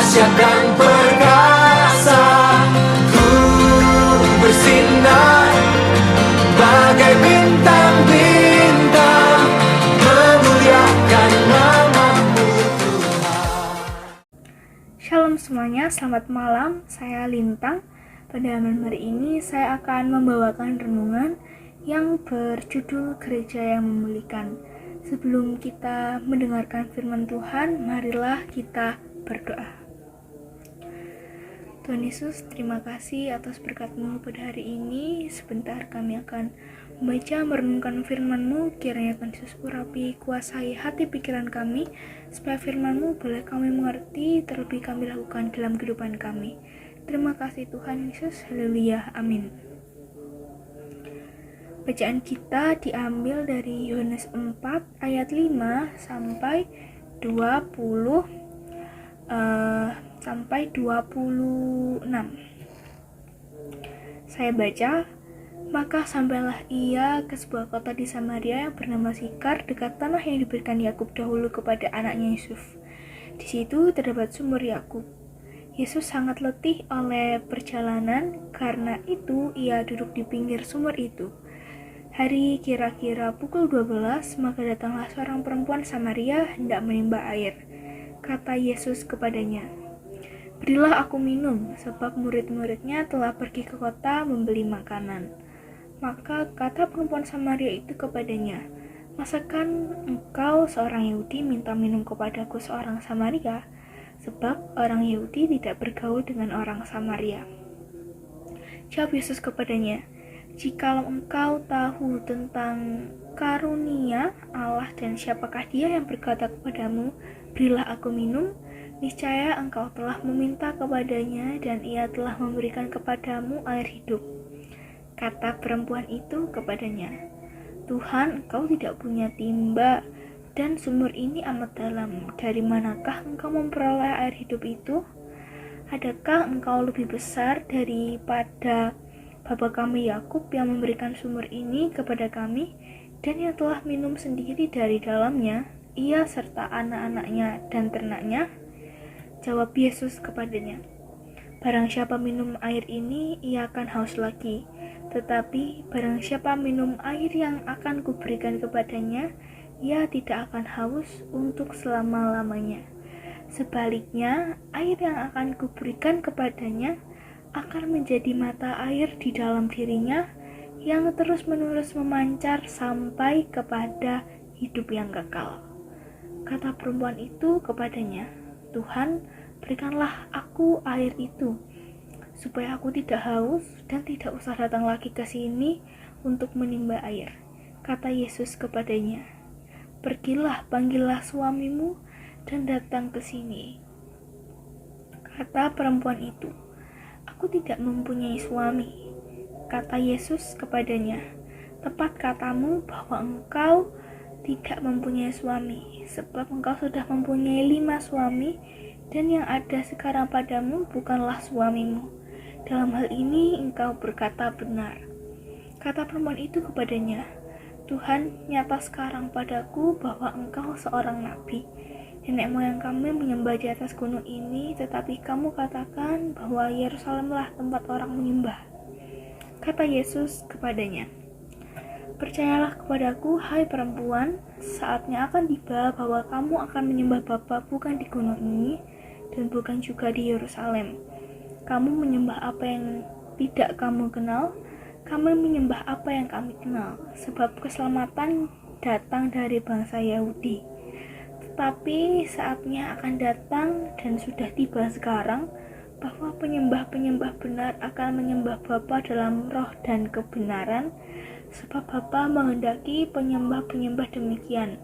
dahsyat dan perkasa. Ku bersinar bagai bintang-bintang, memuliakan nama-Mu Tuhan. Shalom semuanya, selamat malam. Saya Lintang. Pada malam hari ini saya akan membawakan renungan yang berjudul Gereja yang Memulihkan. Sebelum kita mendengarkan firman Tuhan, marilah kita berdoa. Tuhan Yesus, terima kasih atas berkat-Mu pada hari ini. Sebentar kami akan membaca merenungkan firman-Mu. Kiranya Tuhan Yesus urapi, kuasai hati pikiran kami, supaya firman-Mu boleh kami mengerti, terlebih kami lakukan dalam kehidupan kami. Terima kasih Tuhan Yesus, haleluya, amin. Bacaan kita diambil dari Yohanes 4 ayat 5 sampai 26. Saya baca, maka sampailah ia ke sebuah kota di Samaria yang bernama Sikar, dekat tanah yang diberikan Yakub dahulu kepada anaknya Yusuf. Di situ terdapat sumur Yakub. Yesus sangat letih oleh perjalanan, karena itu ia duduk di pinggir sumur itu. Hari kira-kira pukul 12, maka datanglah seorang perempuan Samaria hendak menimba air. Kata Yesus kepadanya, "Berilah aku minum," sebab murid-muridnya telah pergi ke kota membeli makanan. Maka kata perempuan Samaria itu kepadanya, "Masakan engkau seorang Yahudi minta minum kepadaku seorang Samaria?" Sebab orang Yahudi tidak bergaul dengan orang Samaria. Jawab Yesus kepadanya, "Jikalau engkau tahu tentang karunia Allah dan siapakah dia yang berkata kepadamu, 'Berilah aku minum,' niscaya engkau telah meminta kepadanya dan ia telah memberikan kepadamu air hidup." Kata perempuan itu kepadanya, "Tuhan, engkau tidak punya timba, dan sumur ini amat dalam. Dari manakah engkau memperoleh air hidup itu? Adakah engkau lebih besar daripada bapa kami Yakub yang memberikan sumur ini kepada kami, dan yang telah minum sendiri dari dalamnya, ia serta anak-anaknya dan ternaknya?" Jawab Yesus kepadanya, "Barang siapa minum air ini, ia akan haus lagi. Tetapi barang siapa minum air yang akan kuberikan kepadanya, ia tidak akan haus untuk selama-lamanya. Sebaliknya, air yang akan kuberikan kepadanya akan menjadi mata air di dalam dirinya, yang terus-menerus memancar sampai kepada hidup yang kekal." Kata perempuan itu kepadanya, "Tuhan, berikanlah aku air itu, supaya aku tidak haus dan tidak usah datang lagi ke sini untuk menimba air." Kata Yesus kepadanya, "Pergilah, panggillah suamimu dan datang ke sini." Kata perempuan itu, "Aku tidak mempunyai suami." Kata Yesus kepadanya, "Tepat katamu bahwa engkau tidak mempunyai suami, sebab engkau sudah mempunyai 5 suami, dan yang ada sekarang padamu bukanlah suamimu. Dalam hal ini engkau berkata benar." Kata perempuan itu kepadanya, "Tuhan, nyata sekarang padaku bahwa engkau seorang nabi. Nenek moyang kami menyembah di atas gunung ini, tetapi kamu katakan bahwa Yerusalemlah tempat orang menyembah." Kata Yesus kepadanya, "Percayalah kepadaku, hai perempuan, saatnya akan tiba bahwa kamu akan menyembah Bapa bukan di gunung ini, dan bukan juga di Yerusalem. Kamu menyembah apa yang tidak kamu kenal, kami menyembah apa yang kami kenal, sebab keselamatan datang dari bangsa Yahudi. Tetapi saatnya akan datang dan sudah tiba sekarang, bahwa penyembah-penyembah benar akan menyembah Bapa dalam roh dan kebenaran, sebab Bapa menghendaki penyembah-penyembah demikian.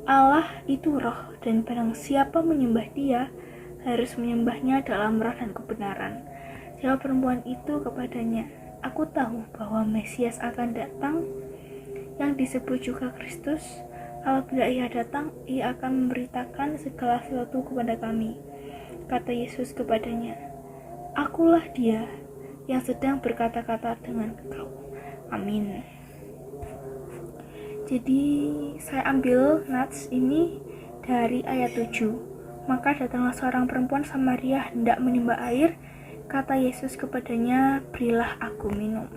Allah itu roh, dan barang siapa menyembah Dia, harus menyembahnya dalam roh dan kebenaran." Jawab perempuan itu kepadanya, "Aku tahu bahwa Mesias akan datang, yang disebut juga Kristus. Apabila ia datang, ia akan memberitakan segala sesuatu kepada kami." Kata Yesus kepadanya, "Akulah dia yang sedang berkata-kata dengan engkau." Amin. Jadi saya ambil nats ini dari ayat 7. Maka datanglah seorang perempuan Samaria hendak menimba air. Kata Yesus kepadanya, "Berilah aku minum."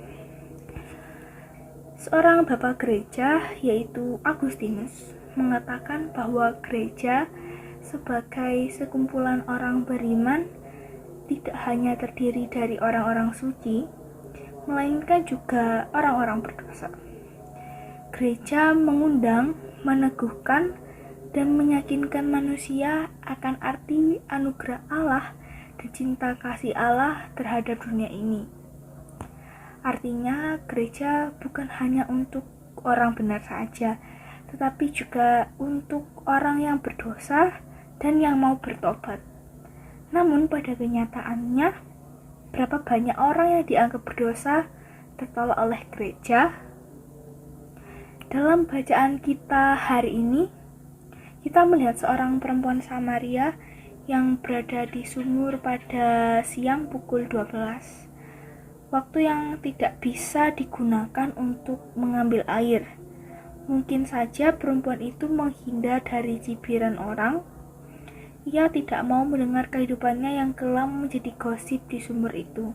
Seorang bapak gereja, yaitu Agustinus, mengatakan bahwa gereja sebagai sekumpulan orang beriman tidak hanya terdiri dari orang-orang suci, melainkan juga orang-orang berdosa. Gereja mengundang, meneguhkan, dan meyakinkan manusia akan arti anugerah Allah dan cinta kasih Allah terhadap dunia ini. Artinya, gereja bukan hanya untuk orang benar saja, tetapi juga untuk orang yang berdosa dan yang mau bertobat. Namun pada kenyataannya, berapa banyak orang yang dianggap berdosa tertolak oleh gereja? Dalam bacaan kita hari ini, kita melihat seorang perempuan Samaria yang berada di sumur pada siang pukul 12. Waktu yang tidak bisa digunakan untuk mengambil air. Mungkin saja perempuan itu menghindar dari cibiran orang. Ia tidak mau mendengar kehidupannya yang kelam menjadi gosip di sumur itu.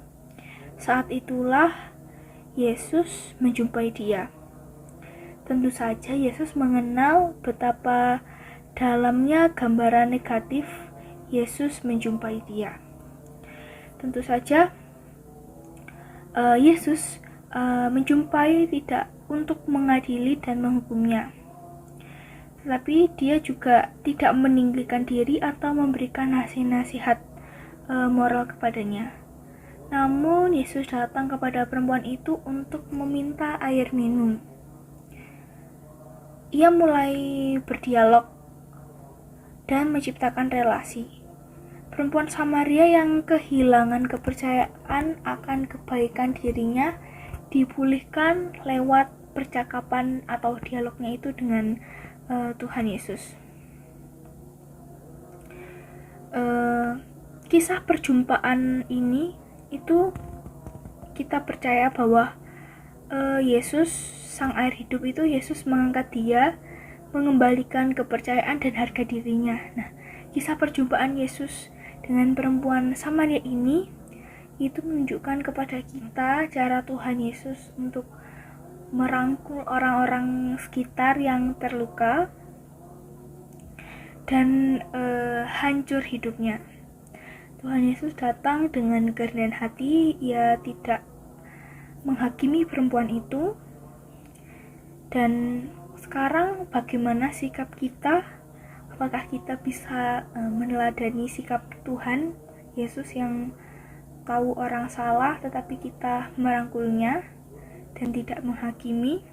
Saat itulah Yesus menjumpai dia. Tentu saja Yesus mengenal betapa dalamnya gambaran negatif Yesus menjumpai dia. Tentu saja Yesus menjumpai tidak untuk mengadili dan menghukumnya, tetapi dia juga tidak meninggikan diri atau memberikan nasihat moral kepadanya. Namun Yesus datang kepada perempuan itu untuk meminta air minum. Ia mulai berdialog dan menciptakan relasi. Perempuan Samaria yang kehilangan kepercayaan akan kebaikan dirinya dipulihkan lewat percakapan atau dialognya itu dengan Tuhan Yesus. Kisah perjumpaan ini itu kita percaya bahwa Yesus, sang air hidup itu, Yesus mengangkat dia, mengembalikan kepercayaan dan harga dirinya. Nah, kisah perjumpaan Yesus dengan perempuan Samaria ini itu menunjukkan kepada kita cara Tuhan Yesus untuk merangkul orang-orang sekitar yang terluka dan hancur hidupnya. Tuhan Yesus datang dengan kerendahan hati. Ia tidak menghakimi perempuan itu. Dan sekarang bagaimana sikap kita? Apakah kita bisa meneladani sikap Tuhan Yesus yang tahu orang salah tetapi kita merangkulnya dan tidak menghakimi?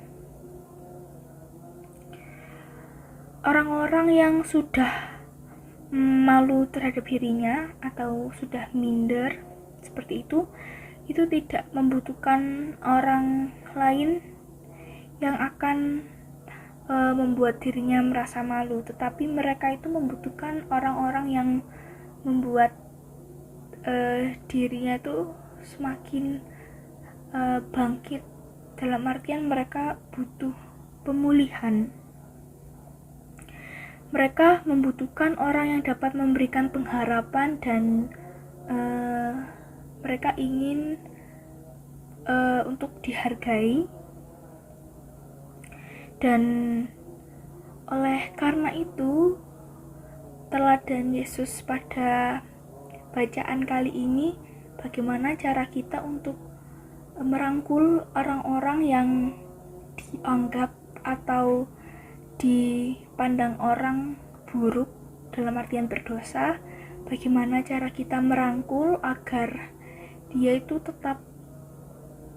Orang-orang yang sudah malu terhadap dirinya atau sudah minder seperti itu tidak membutuhkan orang lain yang akan membuat dirinya merasa malu, tetapi mereka itu membutuhkan orang-orang yang membuat dirinya itu semakin bangkit. Dalam artian mereka butuh pemulihan. Mereka membutuhkan orang yang dapat memberikan pengharapan dan mereka ingin untuk dihargai. Dan oleh karena itu, teladan Yesus pada bacaan kali ini, bagaimana cara kita untuk merangkul orang-orang yang dianggap atau dipandang orang buruk dalam artian berdosa. Bagaimana cara kita merangkul agar dia itu tetap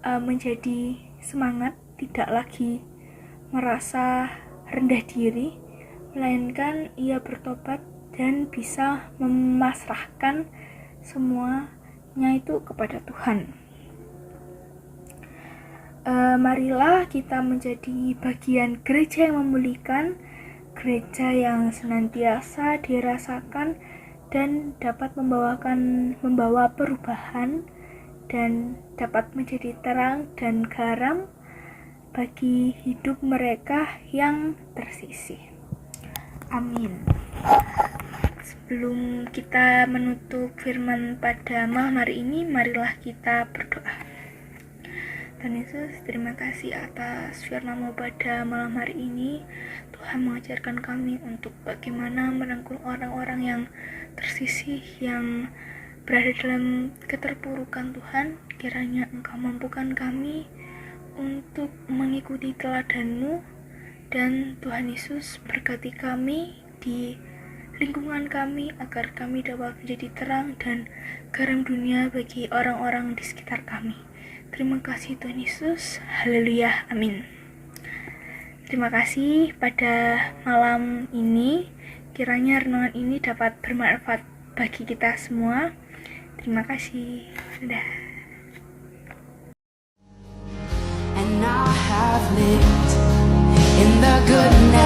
menjadi semangat, tidak lagi merasa rendah diri, melainkan ia bertobat dan bisa memasrahkan semuanya itu kepada Tuhan. Marilah kita menjadi bagian gereja yang memulihkan, gereja yang senantiasa dirasakan dan dapat membawa perubahan dan dapat menjadi terang dan garam bagi hidup mereka yang tersisih. Amin. Sebelum kita menutup firman pada malam hari ini, marilah kita berdoa. Tuhan Yesus, terima kasih atas firman-Mu pada malam hari ini. Tuhan mengajarkan kami untuk bagaimana merangkul orang-orang yang tersisih, yang berada dalam keterpurukan. Tuhan, kiranya Engkau mampukan kami untuk mengikuti teladan-Mu, dan Tuhan Yesus berkati kami di lingkungan kami agar kami dapat menjadi terang dan garam dunia bagi orang-orang di sekitar kami. Terima kasih Tuhan Yesus. Haleluya. Amin. Terima kasih pada malam ini. Kiranya renungan ini dapat bermanfaat bagi kita semua. Terima kasih. Dadah. And I have lived in the goodness